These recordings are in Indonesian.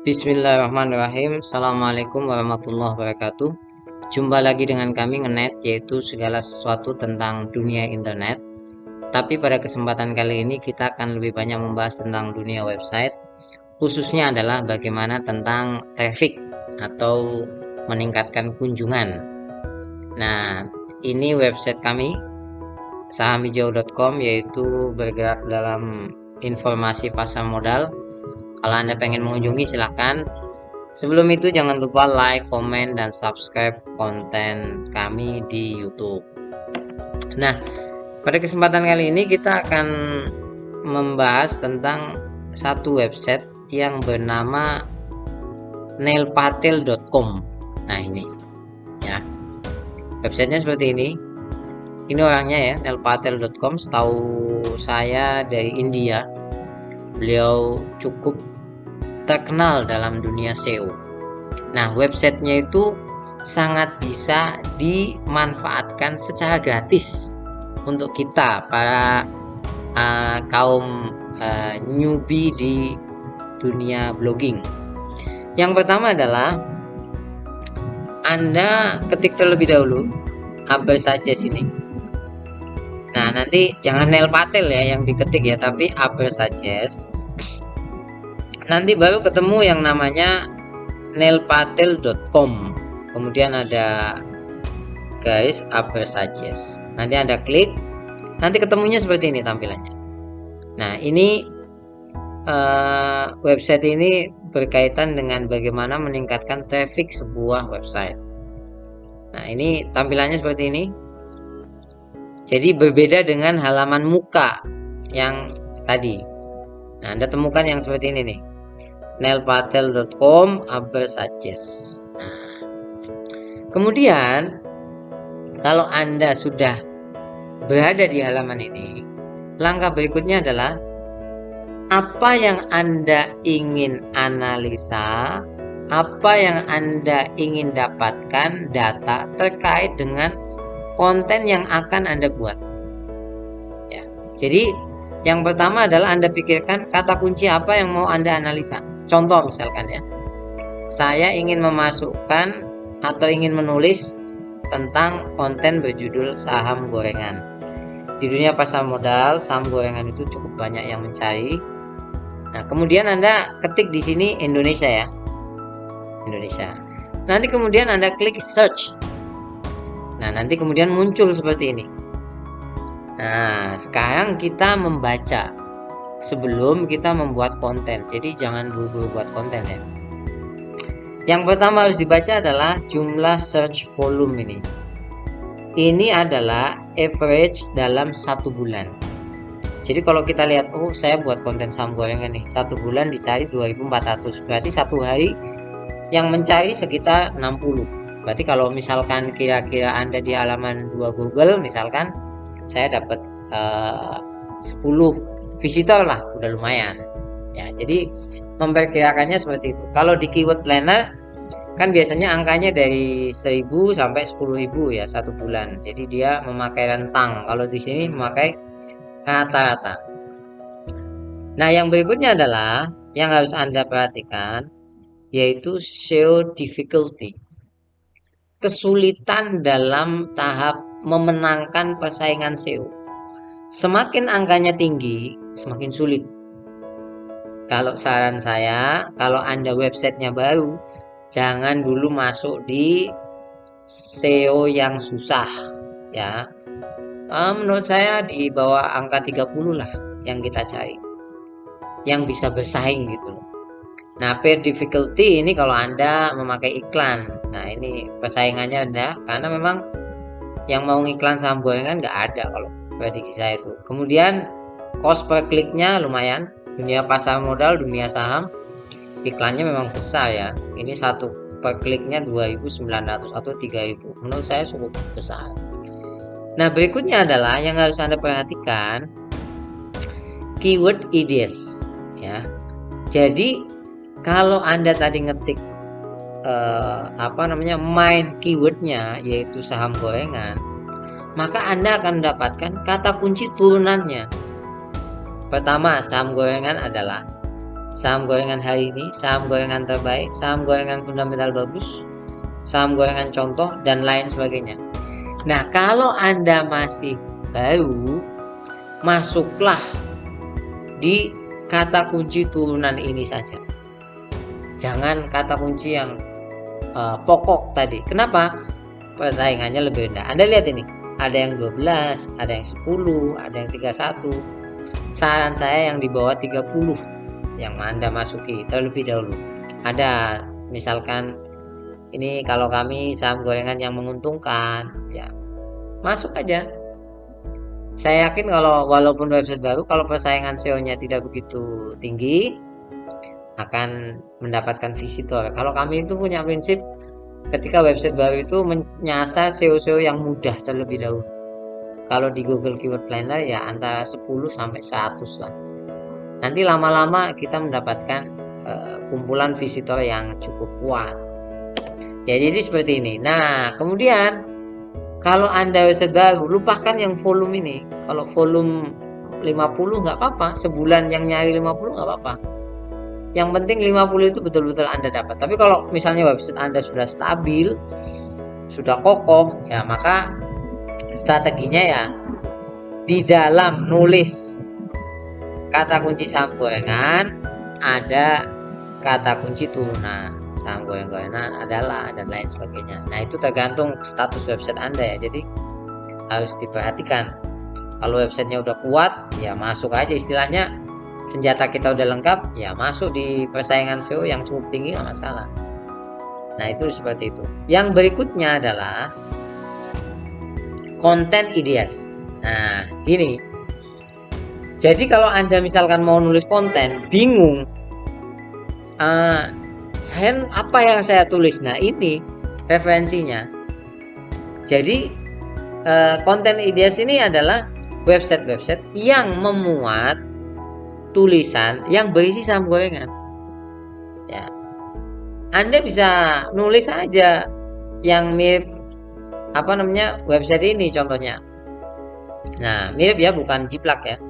Bismillahirrahmanirrahim. Assalamualaikum warahmatullahi wabarakatuh. Jumpa lagi dengan kami Ngenet, yaitu segala sesuatu tentang dunia internet. Tapi pada kesempatan kali ini kita akan lebih banyak membahas tentang dunia website, khususnya adalah bagaimana tentang traffic atau meningkatkan kunjungan. Nah, ini website kami sahamhijau.com, yaitu bergerak dalam informasi pasar modal. Kalau Anda pengen mengunjungi silahkan. Sebelum itu jangan lupa like, komen, dan subscribe konten kami di YouTube. Nah, pada kesempatan kali ini kita akan membahas tentang satu website yang bernama neilpatel.com. Nah, ini ya. Websitenya seperti ini. Ini orangnya ya, neilpatel.com. Setahu saya dari India. Beliau cukup terkenal dalam dunia SEO. Nah, websitenya itu sangat bisa dimanfaatkan secara gratis untuk kita para kaum newbie di dunia blogging. Yang pertama adalah Anda ketik terlebih dahulu Ubersuggest ini. Nah, nanti jangan neilpatel ya yang diketik ya, tapi Ubersuggest. Nanti baru ketemu yang namanya neilpatel.com. Kemudian ada guys Ubersuggest. Nanti Anda klik, nanti ketemunya seperti ini tampilannya. Nah, ini website ini berkaitan dengan bagaimana meningkatkan traffic sebuah website. Nah, ini tampilannya seperti ini. Jadi berbeda dengan halaman muka yang tadi. Nah, Anda temukan yang seperti ini nih. neilpatel.com Ubersuggest. Nah, kemudian kalau Anda sudah berada di halaman ini, langkah berikutnya adalah apa yang Anda ingin analisa, apa yang Anda ingin dapatkan data terkait dengan konten yang akan Anda buat. Ya. Jadi yang pertama adalah Anda pikirkan kata kunci apa yang mau Anda analisa. Contoh misalkan ya, saya ingin memasukkan atau ingin menulis tentang konten berjudul saham gorengan. Di dunia pasar modal, saham gorengan itu cukup banyak yang mencari. Nah, kemudian Anda ketik di sini Indonesia ya, Indonesia. Nanti kemudian Anda klik search. Nah, nanti kemudian muncul seperti ini. Nah, sekarang kita membaca sebelum kita membuat konten. Jadi jangan buru-buru buat konten ya. Yang pertama harus dibaca adalah jumlah search volume ini. Ini adalah average dalam satu bulan. Jadi kalau kita lihat, oh saya buat konten saham gorengan nih, satu bulan dicari 2400. Berarti satu hari yang mencari sekitar 60. Berarti kalau misalkan kira-kira Anda di halaman 2 Google misalkan, saya dapat 10 visitor lah, udah lumayan ya. Jadi memperkirakannya seperti itu. Kalau di keyword planner kan biasanya angkanya dari 1000 sampai 10.000 ya satu bulan. Jadi dia memakai rentang. Kalau di sini memakai rata-rata. Nah, yang berikutnya adalah yang harus Anda perhatikan, yaitu SEO difficulty. Kesulitan dalam tahap memenangkan persaingan SEO. Semakin angkanya tinggi, semakin sulit. Kalau saran saya, kalau Anda websitenya baru, jangan dulu masuk di SEO yang susah ya. Menurut saya di bawah angka 30 lah yang kita cari, yang bisa bersaing gitu loh. Nah, paid difficulty ini kalau Anda memakai iklan. Nah, ini persaingannya Anda, karena memang yang mau ngiklan saham gorengan nggak ada kalau prediksi saya itu. Kemudian cost per kliknya lumayan. Dunia pasar modal, dunia saham, iklannya memang besar ya. Ini satu per kliknya 2.900 atau 3.000. Menurut saya cukup besar. Nah, berikutnya adalah yang harus Anda perhatikan keyword IDs ya. Jadi kalau Anda tadi ngetik main keywordnya yaitu saham gorengan, maka Anda akan mendapatkan kata kunci turunannya. Pertama, saham gorengan adalah saham gorengan hari ini, saham gorengan terbaik, saham gorengan fundamental bagus, saham gorengan contoh, dan lain sebagainya. Nah, kalau Anda masih baru, masuklah di kata kunci turunan ini saja. Jangan kata kunci yang pokok tadi. Kenapa? Persaingannya lebih rendah. Anda lihat ini, ada yang 12, ada yang 10, ada yang 31. Saran saya yang di bawah 30 yang Anda masuki terlebih dahulu. Ada misalkan ini, kalau kami saham gorengan yang menguntungkan, ya masuk aja. Saya yakin kalau walaupun website baru, kalau persaingan SEO-nya tidak begitu tinggi, akan mendapatkan visitor. Kalau kami itu punya prinsip, ketika website baru itu menyasar SEO-SEO yang mudah terlebih dahulu. Kalau di Google Keyword Planner ya antara 10 sampai 100 lah. Nanti lama-lama kita mendapatkan kumpulan visitor yang cukup kuat. Ya, jadi seperti ini. Nah, kemudian kalau Anda website baru, lupakan yang volume ini. Kalau volume 50 nggak apa-apa, sebulan yang nyari 50 nggak apa-apa. Yang penting 50 itu betul-betul Anda dapat. Tapi kalau misalnya website Anda sudah stabil, sudah kokoh, ya maka strateginya ya di dalam nulis kata kunci saham gorengan ada kata kunci turunan saham gorengan adalah dan lain sebagainya. Nah, itu tergantung status website Anda ya. Jadi harus diperhatikan. Kalau websitenya udah kuat, ya masuk aja, istilahnya senjata kita udah lengkap, ya masuk di persaingan SEO yang cukup tinggi, nggak masalah. Nah, itu seperti itu. Yang berikutnya adalah konten ideas. Nah, gini. Jadi kalau Anda misalkan mau nulis konten, bingung, apa yang saya tulis? Nah, ini referensinya. Jadi konten ideas ini adalah website-website yang memuat tulisan yang berisi saham gorengan. Ya, Anda bisa nulis aja yang mirip website ini contohnya. Nah, mirip ya, bukan jiplak ya.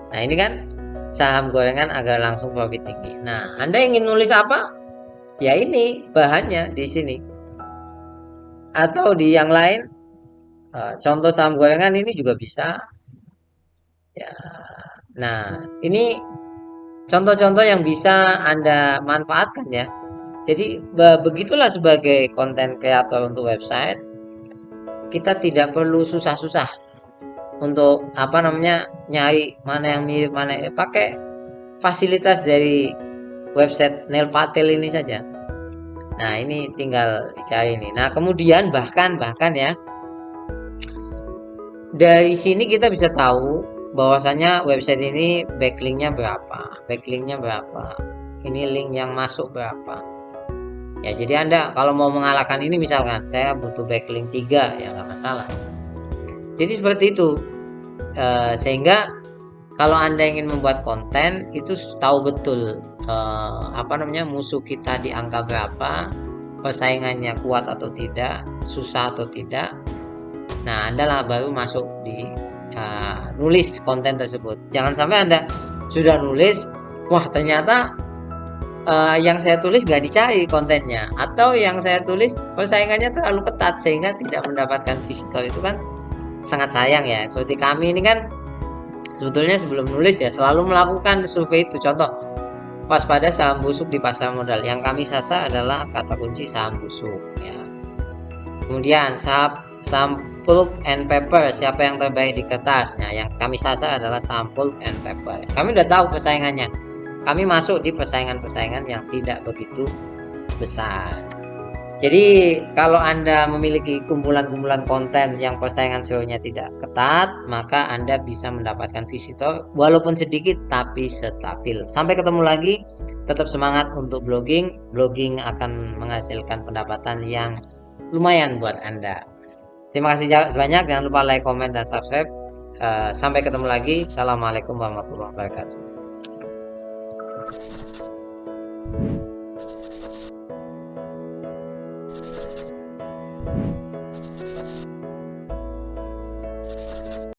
Nah, ini kan saham gorengan agar langsung profit tinggi. Nah, Anda ingin nulis apa? Ya ini bahannya di sini. Atau di yang lain, contoh saham gorengan ini juga bisa. Ya. Nah, ini contoh-contoh yang bisa Anda manfaatkan ya. Jadi begitulah sebagai konten kreator untuk website, kita tidak perlu susah-susah untuk nyari mana yang mirip mana, pakai fasilitas dari website Neil Patel ini saja. Nah, ini tinggal dicari nih. Nah, kemudian bahkan ya dari sini kita bisa tahu bahwasanya website ini backlinknya berapa, ini link yang masuk berapa. Ya, jadi Anda kalau mau mengalahkan ini, misalkan saya butuh backlink 3, ya nggak masalah. Jadi seperti itu, sehingga kalau Anda ingin membuat konten itu tahu betul musuh kita di angka berapa, persaingannya kuat atau tidak, susah atau tidak. Nah, Anda lah baru masuk di nulis konten tersebut. Jangan sampai Anda sudah nulis, wah ternyata yang saya tulis nggak dicari kontennya, atau yang saya tulis persaingannya terlalu ketat sehingga tidak mendapatkan visitor. Itu kan sangat sayang ya. Seperti kami ini kan sebetulnya sebelum nulis ya selalu melakukan survei itu. Contoh, waspada saham busuk di pasar modal, yang kami sasar adalah kata kunci saham busuk ya. Kemudian saham pulp and paper, siapa yang terbaik di kertasnya, yang kami sasar adalah saham pulp and paper. Kami udah tahu persaingannya, kami masuk di persaingan-persaingan yang tidak begitu besar. Jadi kalau Anda memiliki kumpulan-kumpulan konten yang persaingan SEO-nya tidak ketat, maka Anda bisa mendapatkan visitor walaupun sedikit tapi stabil. Sampai ketemu lagi, tetap semangat untuk blogging. Blogging akan menghasilkan pendapatan yang lumayan buat Anda. Terima kasih banyak, jangan lupa like, komen, dan subscribe. Sampai ketemu lagi. Assalamualaikum warahmatullahi wabarakatuh.